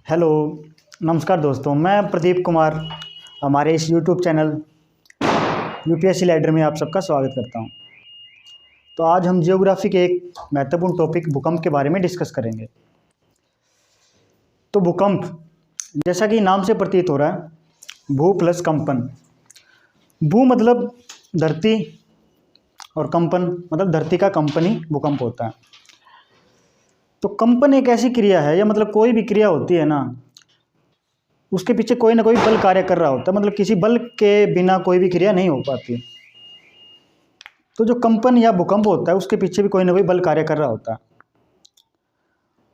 Hello, नमस्कार दोस्तों। मैं प्रदीप कुमार हमारे इस यूट्यूब चैनल यूपीएससी लैडर में आप सबका स्वागत करता हूं। तो आज हम जियोग्राफी के एक महत्वपूर्ण टॉपिक भूकंप के बारे में डिस्कस करेंगे। तो भूकंप, जैसा कि नाम से प्रतीत हो रहा है, भू प्लस कंपन। भू मतलब धरती और कंपन मतलब धरती का कंपन ही भूकंप होता है। तो कंपन एक ऐसी क्रिया है, या मतलब कोई भी क्रिया होती है ना, उसके पीछे कोई ना कोई बल कार्य कर रहा होता है। मतलब किसी बल के बिना कोई भी क्रिया नहीं हो पाती। तो जो कंपन या भूकंप होता है उसके पीछे भी कोई ना कोई बल कार्य कर रहा होता है।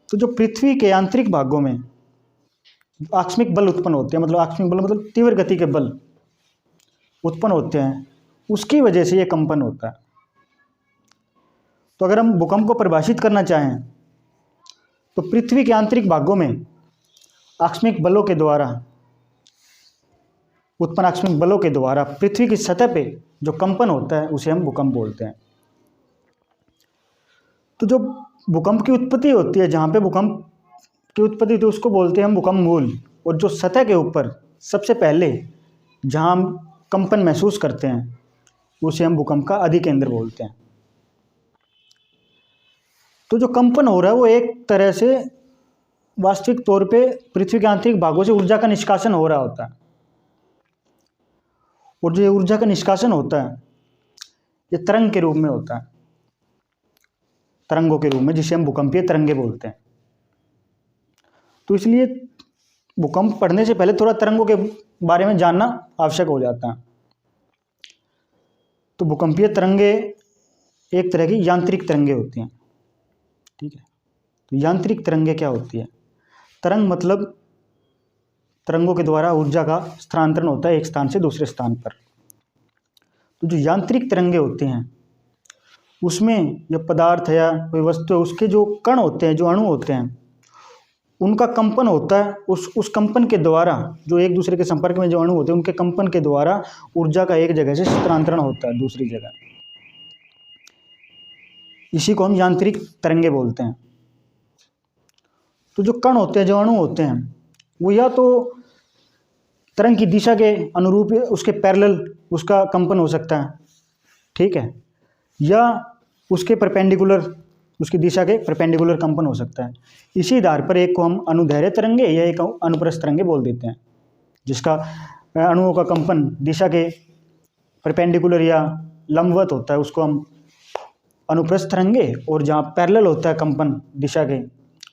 तो जो पृथ्वी के आंतरिक भागों में आकस्मिक बल उत्पन्न होते हैं, मतलब आकस्मिक बल मतलब तीव्र गति के बल उत्पन्न होते हैं, उसकी वजह से ये कंपन होता है। तो अगर हम भूकंप को परिभाषित करना चाहें तो पृथ्वी के आंतरिक भागों में आकस्मिक बलों के द्वारा उत्पन्न आकस्मिक बलों के द्वारा पृथ्वी की सतह पे जो कंपन होता है उसे हम भूकंप बोलते हैं। तो जो भूकंप की उत्पत्ति होती है, जहाँ पे भूकंप की उत्पत्ति होती है उसको बोलते हैं हम भूकंप मूल। और जो सतह के ऊपर सबसे पहले जहाँ हम कंपन महसूस करते हैं उसे हम भूकंप का अधिकेंद्र बोलते हैं। तो जो कंपन हो रहा है वो एक तरह से वास्तविक तौर पे पृथ्वी के आंतरिक भागों से ऊर्जा का निष्कासन हो रहा होता है। और जो ये ऊर्जा का निष्कासन होता है ये तरंग के रूप में होता है, तरंगों के रूप में, जिसे हम भूकंपीय तरंगे बोलते हैं। तो इसलिए भूकंप पढ़ने से पहले थोड़ा तरंगों के बारे में जानना आवश्यक हो जाता है। तो भूकंपीय तरंगे एक तरह की यांत्रिक तरंगे होती हैं, ठीक है। तो यांत्रिक तरंगे क्या होती है? तरंग मतलब तरंगों के द्वारा ऊर्जा का स्थानांतरण होता है एक स्थान से दूसरे स्थान पर। तो जो यांत्रिक तरंगे होते हैं उसमें जो पदार्थ है या कोई वस्तु है, उसके जो कण होते हैं, जो अणु होते हैं, उनका कंपन होता है। उस कंपन के द्वारा जो एक दूसरे के संपर्क में जो अणु होते हैं उनके कंपन के द्वारा ऊर्जा का एक जगह से स्थानांतरण होता है दूसरी जगह। इसी को हम यांत्रिक तरंगे बोलते हैं। तो जो कण होते हैं, जो अणु होते हैं, वो या तो तरंग की दिशा के अनुरूप उसके पैरेलल उसका कंपन हो सकता है, ठीक है, या उसके परपेंडिकुलर, उसकी दिशा के परपेंडिकुलर कंपन हो सकता है। इसी आधार पर एक को हम अनुदैर्घ्य तरंगे या एक अनुप्रस्थ तरंगे बोल देते हैं, जिसका अणुओं का कंपन दिशा के परपेंडिकुलर या लंबवत होता है उसको हम अनुप्रस्थ तरंगे, और जहाँ पैरेलल होता है कंपन दिशा के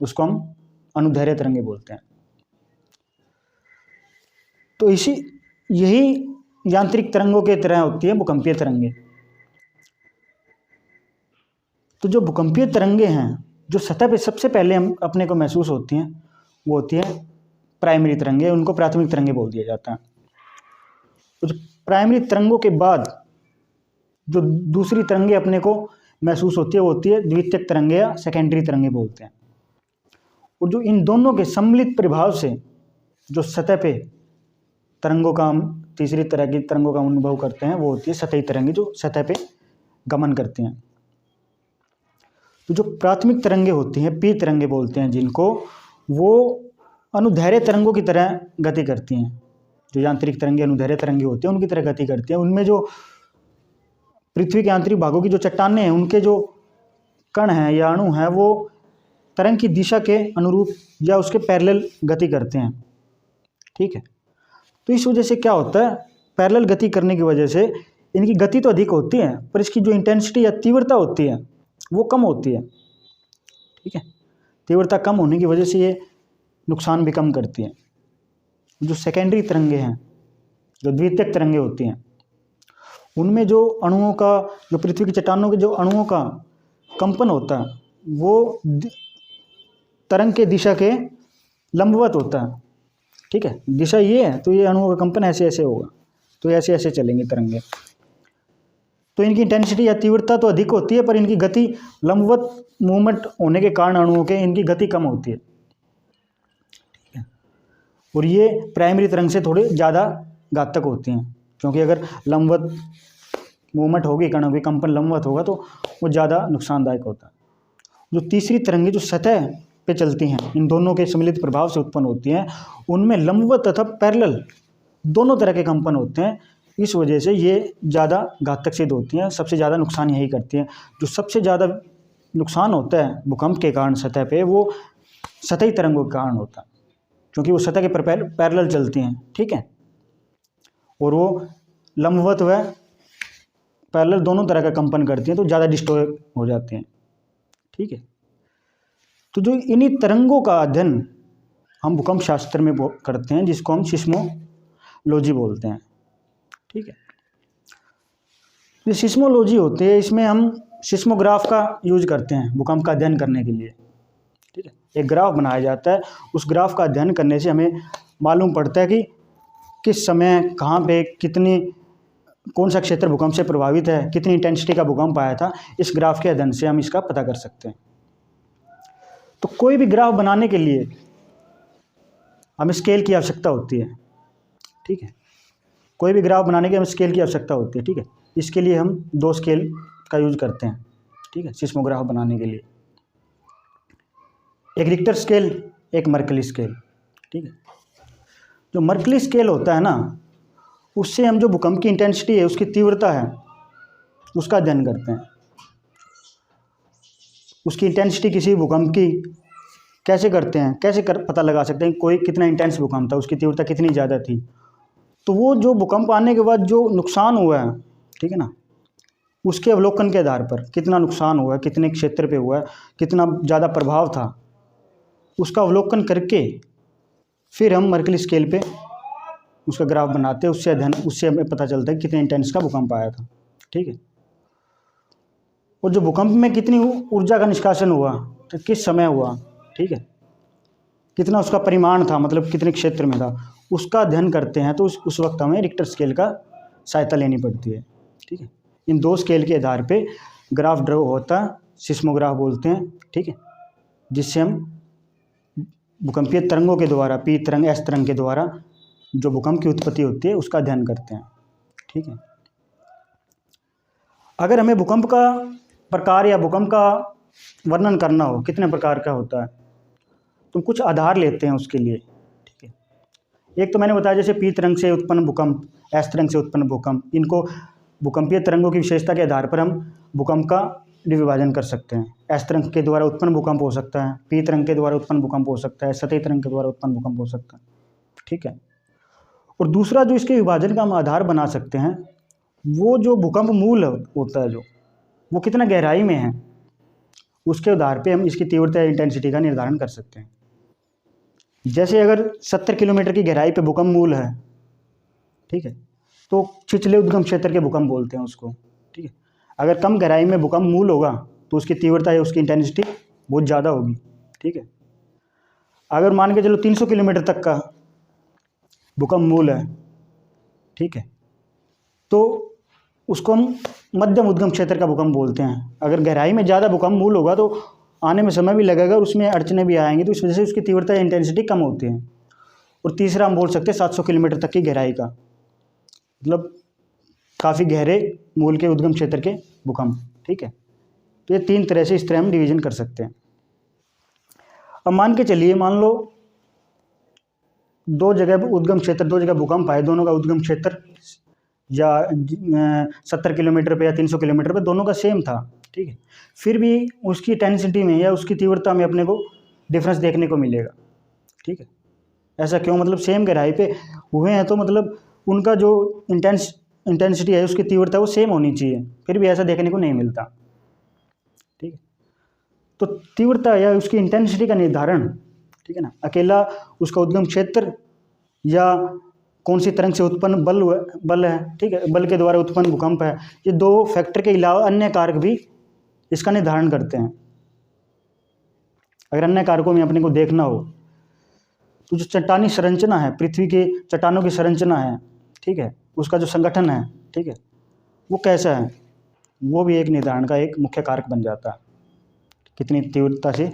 उसको हम अनुदैर्घ्य तरंगे बोलते हैं। तो यही यांत्रिक तरंगों के तरह होती है भूकंपीय तरंगे। तो जो भूकंपीय तरंगे हैं जो सतह पे सबसे पहले हम अपने को महसूस होती हैं वो होती है प्राइमरी तरंगे, उनको प्राथमिक तरंगे बोल दिया जाता है। तो जो प्राइमरी तरंगों के बाद जो दूसरी तरंगे अपने को महसूस होती है वो होती है द्वितीयक तरंगे या सेकेंडरी तरंगे बोलते हैं। और जो इन दोनों के सम्मिलित प्रभाव से जो सतह पे तरंगों का, हम तीसरी तरह की तरंगों का अनुभव करते हैं, वो होती है सतही तरंगे जो सतह पे गमन करती हैं। तो जो प्राथमिक तरंगे होती हैं, पी तरंगे बोलते हैं जिनको, वो अनुदैर्घ्य तरंगों की तरह गति करती हैं। जो यांत्रिक तरंगे अनुदैर्घ्य तरंगे होती हैं उनकी तरह गति करती हैं। उनमें जो पृथ्वी के आंतरिक भागों की जो चट्टानें हैं उनके जो कण हैं या अणु हैं वो तरंग की दिशा के अनुरूप या उसके पैरेलल गति करते हैं, ठीक है। तो इस वजह से क्या होता है, पैरेलल गति करने की वजह से इनकी गति तो अधिक होती है पर इसकी जो इंटेंसिटी या तीव्रता होती है वो कम होती है, ठीक है। तीव्रता कम होने की वजह से ये नुकसान भी कम करती है। जो सेकेंडरी तरंगे हैं, जो द्वितीयक तरंगे होती हैं, उनमें जो अणुओं का, जो पृथ्वी की चट्टानों के जो अणुओं का कंपन होता है वो तरंग के दिशा के लंबवत होता है, ठीक है। दिशा ये है तो ये अणुओं का कंपन ऐसे ऐसे होगा, तो ऐसे ऐसे चलेंगे तरंगे। तो इनकी इंटेंसिटी या तीव्रता तो अधिक होती है पर इनकी गति लंबवत मूवमेंट होने के कारण अणुओं के इनकी गति कम होती है, ठीक है। और ये प्राइमरी तरंग से थोड़े ज़्यादा घातक होती हैं, क्योंकि अगर लंबवत मूवमेंट होगी, कणों की कंपन लंबवत होगा तो वो ज़्यादा नुकसानदायक होता है। जो तीसरी तरंगे जो सतह पे चलती हैं, इन दोनों के सम्मिलित प्रभाव से उत्पन्न होती हैं, उनमें लंबवत तथा पैरेलल दोनों तरह के कंपन होते हैं। इस वजह से ये ज़्यादा घातक सिद्ध होती हैं, सबसे ज़्यादा नुकसान यही करती हैं। जो सबसे ज़्यादा नुकसान होता है भूकंप के कारण सतह पे, वो सतही तरंगों के कारण होता है, क्योंकि वो सतह के पैरेलल चलती हैं, ठीक है, और वो लंबवत व पैरेलल दोनों तरह का कंपन करती हैं, तो ज़्यादा डिस्टॉर्ट हो जाते हैं, ठीक है। तो जो इन्हीं तरंगों का अध्ययन हम भूकंप शास्त्र में करते हैं, जिसको हम सिस्मोलॉजी बोलते हैं, ठीक है। ये सिस्मोलॉजी होती है, इसमें हम सिस्मोग्राफ का यूज करते हैं भूकंप का अध्ययन करने के लिए, ठीक है। एक ग्राफ बनाया जाता है, उस ग्राफ का अध्ययन करने से हमें मालूम पड़ता है कि किस समय कहाँ पे कितनी कौन सा क्षेत्र भूकंप से प्रभावित है, कितनी इंटेंसिटी का भूकंप आया था। इस ग्राफ के अध्ययन से हम इसका पता कर सकते हैं। तो कोई भी ग्राफ बनाने के लिए हमें स्केल की आवश्यकता होती है, ठीक है। कोई भी ग्राफ बनाने के हमें स्केल की आवश्यकता होती है, ठीक है। इसके लिए हम 2 स्केल का यूज करते हैं, ठीक है, सिस्मोग्राफ बनाने के लिए। एक रिक्टर स्केल, एक मर्कली स्केल, ठीक है। जो मर्कली स्केल होता है ना, उससे हम जो भूकंप की इंटेंसिटी है, उसकी तीव्रता है, उसका अध्ययन करते हैं। उसकी इंटेंसिटी किसी भूकंप की कैसे करते हैं, पता लगा सकते हैं कोई कितना इंटेंस भूकंप था, उसकी तीव्रता कितनी ज़्यादा थी। तो वो जो भूकंप आने के बाद जो नुकसान हुआ है, ठीक है ना, उसके अवलोकन के आधार पर कितना नुकसान हुआ है, कितने क्षेत्र पे हुआ है, कितना ज़्यादा प्रभाव था, उसका अवलोकन करके फिर हम मर्कली स्केल पे उसका ग्राफ बनाते हैं। उससे हमें पता चलता है कितने इंटेंस का भूकंप आया था, ठीक है। और जो भूकंप में कितनी ऊर्जा का निष्कासन हुआ, तो किस समय हुआ, ठीक है, कितना उसका परिमाण था, मतलब कितने क्षेत्र में था, उसका अध्ययन करते हैं। तो उस वक्त हमें रिक्टर स्केल का सहायता लेनी पड़ती है, ठीक है। इन 2 स्केल के आधार पे ग्राफ ड्रॉ होता है, सिस्मोग्राफ बोलते हैं, ठीक है, जिससे हम भूकंपीय तरंगों के द्वारा, पी तरंग, एस तरंग के द्वारा जो भूकंप की उत्पत्ति होती है, उसका अध्ययन करते हैं, ठीक है। अगर हमें भूकंप का प्रकार या भूकंप का वर्णन करना हो, कितने प्रकार का होता है, तो कुछ आधार लेते हैं उसके लिए, ठीक है। एक तो मैंने बताया जैसे पी तरंग से उत्पन्न भूकंप, एस तरंग से उत्पन्न भूकंप, इनको भूकंपीय तरंगों की विशेषता के आधार पर हम भूकंप का विभाजन कर सकते हैं। एस तरंग के द्वारा उत्पन्न भूकंप हो सकता है, पी तरंग के द्वारा उत्पन्न भूकंप हो सकता है, सतही तरंग के द्वारा उत्पन्न भूकंप हो सकता है, ठीक है। और दूसरा जो इसके विभाजन का हम आधार बना सकते हैं, वो जो भूकंप मूल होता है, जो वो कितना गहराई में है, उसके आधार पे हम इसकी तीव्रता या इंटेंसिटी का निर्धारण कर सकते हैं। जैसे अगर 70 किलोमीटर की गहराई पे भूकंप मूल है, ठीक है, तो छिछले उद्गम क्षेत्र के भूकंप बोलते हैं उसको, ठीक है। अगर कम गहराई में भूकंप मूल होगा तो उसकी तीव्रता या उसकी इंटेंसिटी बहुत ज़्यादा होगी, ठीक है। अगर मान के चलो 300 किलोमीटर तक का भूकंप मूल है, ठीक है, तो उसको हम मध्यम उद्गम क्षेत्र का भूकंप बोलते हैं। अगर गहराई में ज़्यादा भूकंप मूल होगा तो आने में समय भी लगेगा और उसमें अड़चने भी आएंगी, तो इस वजह से उसकी तीव्रता या इंटेंसिटी कम होती है। और तीसरा हम बोल सकते हैं 700 किलोमीटर तक की गहराई का, मतलब काफ़ी गहरे मूल के उद्गम क्षेत्र के भूकंप, ठीक है। तो ये 3 तरह से इस तरह हम डिवीजन कर सकते हैं। अब मान के चलिए, मान लो 2 जगह उद्गम क्षेत्र, 2 जगह भूकंप आए, दोनों का उद्गम क्षेत्र या 70 किलोमीटर पे या 300 किलोमीटर पे दोनों का सेम था, ठीक है। फिर भी उसकी इंटेंसिटी में या उसकी तीव्रता में अपने को डिफरेंस देखने को मिलेगा, ठीक है। ऐसा क्यों, मतलब सेम गहराई पे हुए हैं तो मतलब उनका जो इंटेंसिटी है, उसकी तीव्रता वो सेम होनी चाहिए, फिर भी ऐसा देखने को नहीं मिलता, ठीक है। तो तीव्रता या उसकी इंटेंसिटी का निर्धारण, ठीक है ना, अकेला उसका उद्गम क्षेत्र या कौन सी तरंग से उत्पन्न बल है, ठीक है, बल के द्वारा उत्पन्न भूकंप है, ये 2 फैक्टर के अलावा अन्य कारक भी इसका निर्धारण करते हैं। अगर अन्य कारकों में अपने को देखना हो तो जो चट्टानी संरचना है, पृथ्वी के चट्टानों की संरचना है, ठीक है, उसका जो संगठन है, ठीक है, वो कैसा है, वो भी एक निर्धारण का एक मुख्य कारक बन जाता है। कितनी तीव्रता से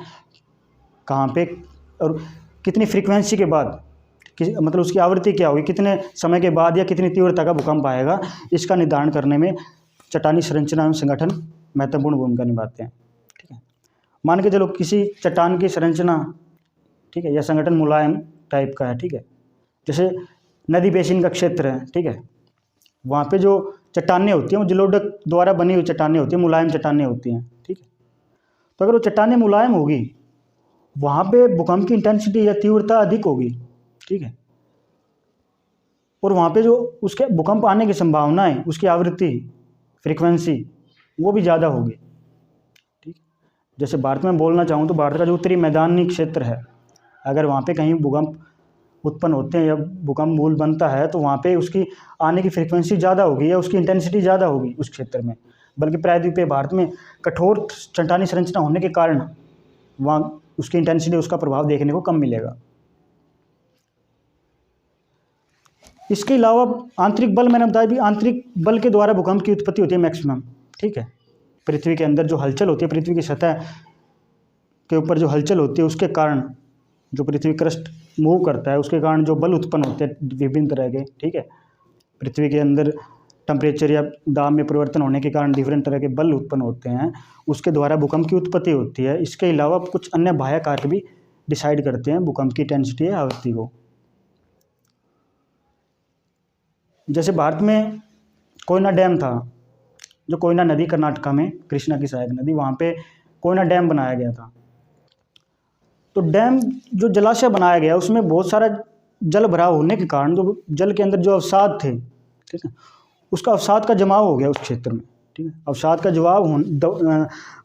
कहाँ पे और कितनी फ्रीक्वेंसी के बाद, मतलब उसकी आवृत्ति क्या होगी, कितने समय के बाद या कितनी तीव्रता का भूकंप आएगा, इसका निर्धारण करने में चट्टानी संरचना एवं संगठन महत्वपूर्ण भूमिका निभाते हैं, ठीक है। मान के चलो किसी चट्टान की संरचना, ठीक है, या संगठन मुलायम टाइप का है, ठीक है, जैसे नदी बेसिन का क्षेत्र है, ठीक है, वहाँ पे जो चट्टानें होती हैं वो जलोढ़ द्वारा बनी हुई चट्टानें होती हैं, मुलायम चट्टानें होती हैं, ठीक है। तो अगर वो चट्टानें मुलायम होगी, वहाँ पे भूकंप की इंटेंसिटी या तीव्रता अधिक होगी, ठीक है, और वहाँ पे जो उसके भूकंप आने की संभावना है, उसकी आवृत्ति, फ्रीक्वेंसी, वो भी ज़्यादा होगी, ठीक। जैसे भारत में बोलना चाहूँ तो भारत का जो उत्तरी मैदानी क्षेत्र है, अगर वहाँ पे कहीं भूकंप उत्पन्न होते हैं या भूकंप मूल बनता है तो वहाँ पे उसकी आने की फ्रीक्वेंसी ज़्यादा होगी या उसकी इंटेंसिटी ज़्यादा होगी उस क्षेत्र में। बल्कि प्रायद्वीपीय भारत में कठोर चट्टानी संरचना होने के कारण वहाँ उसकी इंटेंसिटी, उसका प्रभाव देखने को कम मिलेगा। इसके अलावा आंतरिक बल, मैंने बताया भी, आंतरिक बल के द्वारा भूकंप की उत्पत्ति होती है मैक्सिमम, ठीक है। पृथ्वी के अंदर जो हलचल होती है, पृथ्वी की सतह के ऊपर जो हलचल होती है, उसके कारण जो पृथ्वी क्रस्ट मूव करता है, उसके कारण जो बल उत्पन्न होते हैं विभिन्न तरह के, ठीक है। पृथ्वी के अंदर टेम्परेचर या दाब में परिवर्तन होने के कारण डिफरेंट तरह के बल उत्पन्न होते हैं, उसके द्वारा भूकंप की उत्पत्ति होती है। इसके अलावा कुछ अन्य बाह्य कारक भी डिसाइड करते हैं भूकंप की इंटेंसिटी या आवृत्ति को। जैसे भारत में कोयना डैम था, जो कोयना नदी कर्नाटका में, कृष्णा की सहायक नदी, वहाँ पे कोयना डैम बनाया गया था। तो डैम जो जलाशय बनाया गया उसमें बहुत सारा जल भराव होने के कारण जो जल के अंदर जो अवसाद थे, ठीक है, उसका अवसाद का जमाव हो गया उस क्षेत्र में, ठीक है। अवसाद का जमाव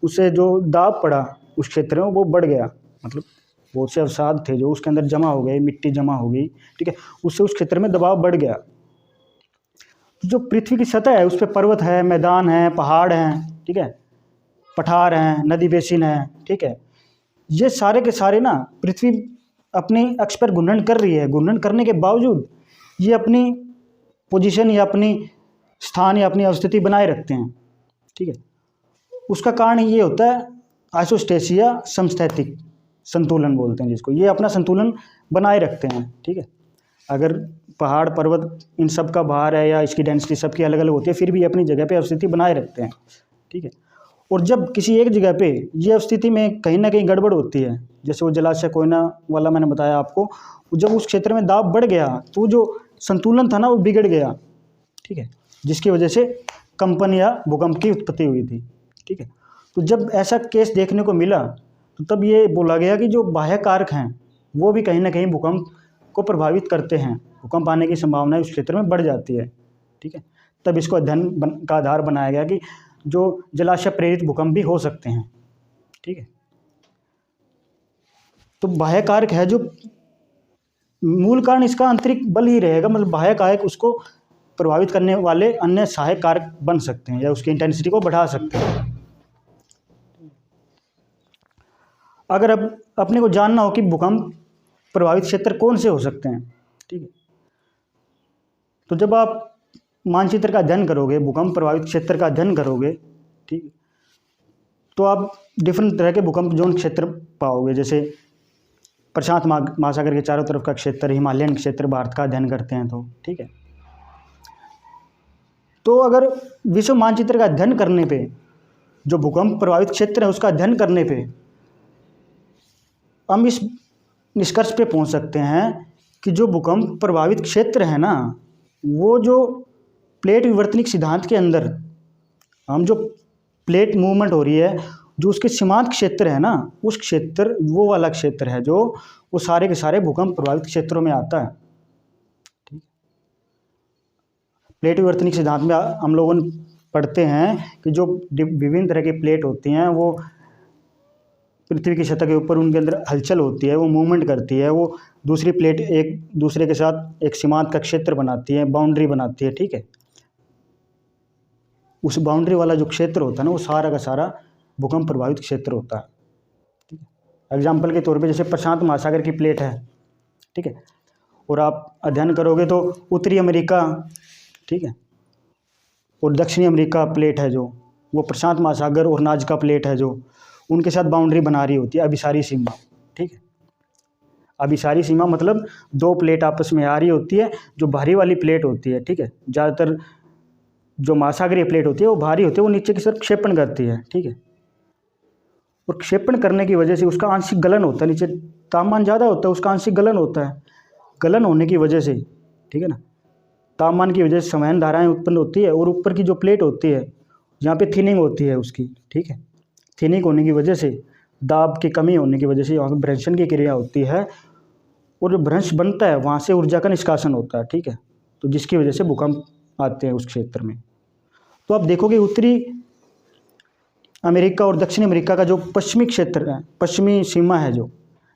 उससे जो दाब पड़ा उस क्षेत्र में वो बढ़ गया, मतलब बहुत से अवसाद थे जो उसके अंदर जमा हो गए, मिट्टी जमा हो गई, ठीक है, उससे उस क्षेत्र में दबाव बढ़ गया। जो पृथ्वी की सतह है उस पर पर्वत है, मैदान है, पहाड़ हैं, ठीक है, पठार हैं, नदी बेसिन है, ठीक है, ये सारे के सारे ना पृथ्वी अपनी अक्ष पर घूर्णन कर रही है। घूर्णन करने के बावजूद ये अपनी पोजीशन या अपनी स्थान या अपनी अवस्थिति बनाए रखते हैं, ठीक है। उसका कारण ये होता है आइसोस्टेसिया, समस्थैतिक संतुलन बोलते हैं जिसको, ये अपना संतुलन बनाए रखते हैं, ठीक है। अगर पहाड़ पर्वत इन सब का भार है या इसकी डेंसिटी सबकी अलग अलग होती है, फिर भी अपनी जगह पे अवस्थिति बनाए रखते हैं, ठीक है। और जब किसी एक जगह पे ये स्थिति में कहीं ना कहीं गड़बड़ होती है, जैसे वो जलाशय कोयना वाला मैंने बताया आपको, जब उस क्षेत्र में दाब बढ़ गया तो जो संतुलन था ना वो बिगड़ गया, ठीक है, जिसकी वजह से कंपन या भूकंप की उत्पत्ति हुई थी, ठीक है। तो जब ऐसा केस देखने को मिला तो तब ये बोला गया कि जो बाह्य कारक हैं वो भी कहीं ना कहीं भूकंप को प्रभावित करते हैं, भूकंप आने की संभावना उस क्षेत्र में बढ़ जाती है, ठीक है। तब इसको अध्ययन का आधार बनाया गया कि जो जलाशय प्रेरित भूकंप भी हो सकते हैं, ठीक है। तो बाह्य कारक है जो मूल कारण इसका आंतरिक बल ही रहेगा, मतलब बाह्य कारक उसको प्रभावित करने वाले अन्य सहायक कारक बन सकते हैं या उसकी इंटेंसिटी को बढ़ा सकते हैं। अगर अब अपने को जानना हो कि भूकंप प्रभावित क्षेत्र कौन से हो सकते हैं, ठीक है, तो जब आप मानचित्र का अध्ययन करोगे, भूकंप प्रभावित क्षेत्र का अध्ययन करोगे, ठीक, तो आप डिफरेंट तरह के भूकंप जोन क्षेत्र पाओगे। जैसे प्रशांत महासागर के चारों तरफ का क्षेत्र, हिमालयन क्षेत्र भारत का अध्ययन करते हैं तो, ठीक है। तो अगर विश्व मानचित्र का अध्ययन करने पे, जो भूकंप प्रभावित क्षेत्र है उसका अध्ययन करने पे हम इस निष्कर्ष पे पहुंच सकते हैं कि जो भूकंप प्रभावित क्षेत्र है ना, वो जो प्लेट विवर्तनिक सिद्धांत के अंदर हम जो प्लेट मूवमेंट हो रही है, जो उसके सीमांत क्षेत्र है ना, उस क्षेत्र, वो वाला क्षेत्र है जो वो सारे के सारे भूकंप प्रभावित क्षेत्रों में आता है, ठीक। प्लेट विवर्तनिक सिद्धांत में हम लोगों ने पढ़ते हैं कि जो विभिन्न तरह की प्लेट होती हैं वो पृथ्वी की सतह के ऊपर उनके अंदर हलचल होती है, वो मूवमेंट करती है, वो दूसरी प्लेट एक दूसरे के साथ एक सीमांत का क्षेत्र बनाती है, बाउंड्री बनाती है, ठीक है। उस बाउंड्री वाला जो क्षेत्र होता है ना, वो सारा का सारा भूकंप प्रभावित क्षेत्र होता है, ठीक है। एग्जाम्पल के तौर पे जैसे प्रशांत महासागर की प्लेट है, ठीक है, और आप अध्ययन करोगे तो उत्तरी अमेरिका, ठीक है, और दक्षिणी अमेरिका प्लेट है जो, वो प्रशांत महासागर और नाजका प्लेट है जो उनके साथ बाउंड्री बना रही होती है, अभिसारी सीमा, ठीक है। अभिसारी सीमा मतलब दो प्लेट आपस में आ रही होती है, जो भारी वाली प्लेट होती है, ठीक है, ज़्यादातर जो महासागरीय प्लेट होती है वो भारी होती है, वो नीचे की तरफ क्षेपण करती है, ठीक है। और क्षेपण करने की वजह से उसका आंशिक गलन होता है, नीचे तापमान ज़्यादा होता है उसका आंशिक गलन होता है। गलन होने की वजह से, ठीक है ना, तापमान की वजह से संवहन धाराएं उत्पन्न होती है और ऊपर की जो प्लेट होती है यहाँ पे थिनिंग होती है उसकी, ठीक है। थिनिंग होने की वजह से, दाब की कमी होने की वजह से यहाँ पे भ्रंशन की क्रिया होती है और जो भ्रंश बनता है वहाँ से ऊर्जा का निष्कासन होता है, ठीक है। तो जिसकी वजह से भूकंप आते हैं उस क्षेत्र में। तो आप देखोगे उत्तरी अमेरिका और दक्षिण अमेरिका का जो पश्चिमी क्षेत्र है, पश्चिमी सीमा है, जो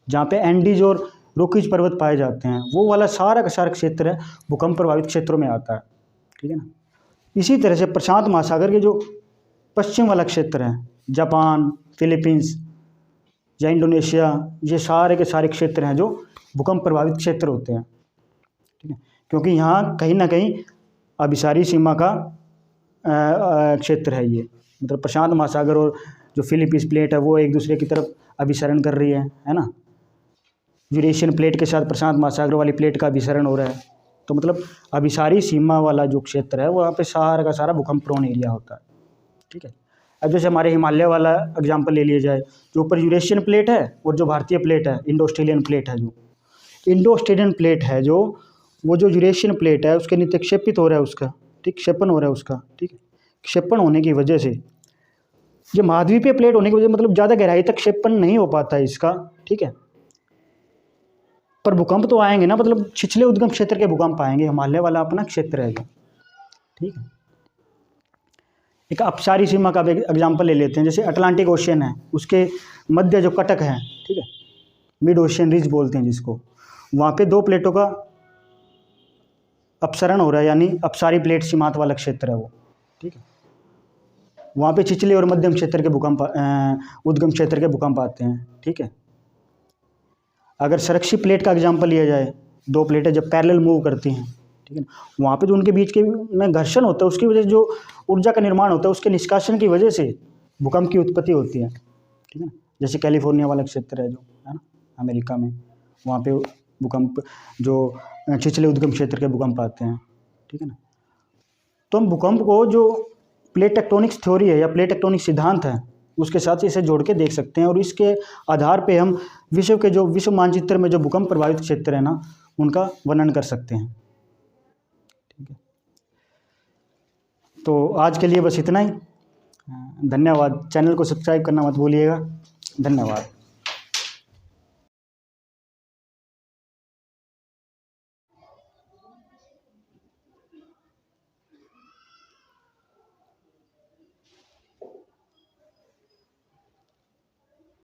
जहाँ पे एंडीज और रॉकीज पर्वत पाए जाते हैं, वो वाला सारा का सारा क्षेत्र है भूकंप प्रभावित क्षेत्रों में आता है, ठीक है ना। इसी तरह से प्रशांत महासागर के जो पश्चिम वाला क्षेत्र है, जापान, फिलीपींस या इंडोनेशिया, ये सारे के सारे क्षेत्र हैं जो भूकंप प्रभावित क्षेत्र होते हैं, ठीक है। क्योंकि यहाँ कहीं ना कहीं अभिसारी सीमा का क्षेत्र है ये, मतलब प्रशांत महासागर और जो फिलीपींस प्लेट है वो एक दूसरे की तरफ अभिसरण कर रही है ना। यूरेशियन प्लेट के साथ प्रशांत महासागर वाली प्लेट का अभिसरण हो रहा है, तो मतलब अभिसारी सीमा वाला जो क्षेत्र है वहाँ पे सारा का सारा भूकंप प्रोन एरिया होता है, ठीक है। अब जैसे हमारे हिमालय वाला एग्जाम्पल ले लिया जाए, जो ऊपर यूरेशियन प्लेट है और जो भारतीय प्लेट है इंडो ऑस्ट्रेलियन प्लेट है, जो इंडो ऑस्ट्रेलियन प्लेट है जो वो जो यूरेशियन प्लेट है उसके नीचे क्षेपित हो रहा है उसका, ठीक, क्षेपण हो रहा है उसका, ठीक है। क्षेपण होने की वजह से, ये महाद्वीपीय प्लेट होने की वजह मतलब ज़्यादा गहराई तक क्षेपण नहीं हो पाता है इसका, ठीक है। पर भूकंप तो आएंगे ना, मतलब छिछले उद्गम क्षेत्र के भूकंप आएंगे, हिमालय वाला अपना क्षेत्र है, ठीक है। एक अपसारी सीमा का एग्जाम्पल ले लेते हैं, जैसे अटलांटिक ओशियन है, उसके मध्य जो कटक है, ठीक है, मिड ओशियन रिज बोलते हैं जिसको, वहाँ पे दो प्लेटों का अपसरण हो रहा है, यानी अपसारी प्लेट सीमांत वाला क्षेत्र है वो, ठीक है। वहाँ पे छिछले और मध्यम क्षेत्र के भूकंप, उद्गम क्षेत्र के भूकंप आते हैं, ठीक है। अगर संरक्षित प्लेट का एग्जांपल लिया जाए, दो प्लेटें जब पैरेलल मूव करती हैं, ठीक है, वहाँ पे जो उनके बीच के में घर्षण होता है उसकी वजह से जो ऊर्जा का निर्माण होता है उसके निष्कासन की वजह से भूकंप की उत्पत्ति होती है, ठीक है। जैसे कैलिफोर्निया वाला क्षेत्र है जो है ना अमेरिका में, वहाँ पे भूकंप जो छिछले उद्गम क्षेत्र के भूकंप आते हैं, ठीक है ना। तो हम भूकंप को जो प्लेट टेक्टोनिक्स थ्योरी है या प्लेट टेक्टोनिक सिद्धांत है उसके साथ इसे जोड़ के देख सकते हैं, और इसके आधार पे हम विश्व के जो विश्व मानचित्र में जो भूकंप प्रभावित क्षेत्र है ना उनका वर्णन कर सकते हैं, ठीक है। तो आज के लिए बस इतना ही, धन्यवाद। चैनल को सब्सक्राइब करना मत भूलिएगा, धन्यवाद।